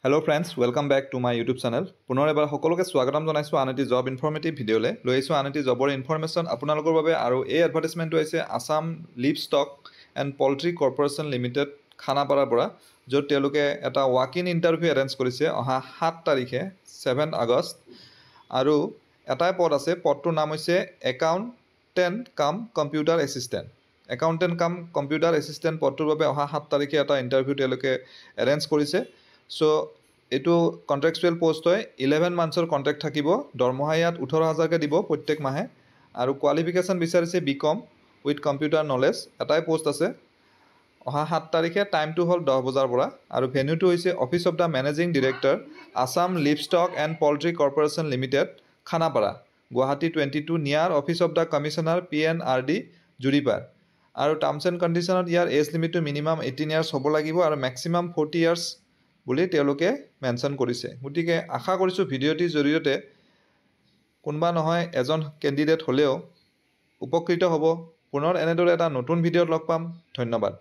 Hello friends, welcome back to my YouTube channel. পুনৰ এবাৰ সকলোকে স্বাগতম জনাইছো আনটি জব ইনফৰমেটিভ ভিডিঅ'লে লৈ আহিছো আনটি জবৰ ইনফৰমেশ্যন আপোনালোকৰ বাবে আৰু এই এডভাৰটাইজমেণ্টটো হৈছে Assam livestock and poultry corporation limited খানাপাৰাৰ পৰা য'ত তেওঁলোকে এটা ৱাক ইন ইণ্টাৰভিউ এৰেঞ্জ কৰিছে অহা 7 তাৰিখে 7 আগষ্ট আৰু এটাই পদ আছে পদটোৰ নাম হৈছে একাউণ্টেণ্ট কাম কম্পিউটাৰ এছিষ্টেণ্ট একাউণ্টেণ্ট কাম কম্পিউটাৰ এছিষ্টেণ্ট পদটোৰ বাবে অহা 7 তাৰিখে এটা ইণ্টাৰভিউ তেওঁলোকে এৰেঞ্জ কৰিছে সো এটো কন্ট্ৰাকচুয়াল পোস্ট হয় 11 মান্থসৰ কন্ট্ৰাক্ট থাকিব দৰমহা ইয়াত 18000 কে দিব প্ৰত্যেক মাহে আৰু কোৱালিফিকেশন বিচাৰিছে বিকম উইথ কম্পিউটাৰ নলেজ এটাই পোস্ট আছে অহা 7 তাৰিখে টাইমটো হল 10 বজাৰ পৰা আৰু ভেন্যুটো হৈছে office of the managing director Assam livestock and poultry corporation limited Khanapara Guwahati 22 near office of the commissioner PNRD Juripar আৰু টাৰ্মছ এণ্ড কণ্ডিশ্যনত ইয়াৰ এজ লিমিটটো মিনিমাম 18 ইয়াৰ্ছ হ'ব লাগিব আৰু ম্যাক্সিমাম 40 ইয়াৰ্ছ বুলি তেওঁলোকে মেনশন কৰিছে গতিকে আশা কৰিছো ভিডিওটিৰ জৰিয়তে কোনবা নহয় এজন ক্যান্ডিডেট হলেও উপকৃত হ'ব পুনৰ এনেদৰে এটা নতুন ভিডিওত লগ পাম ধন্যবাদ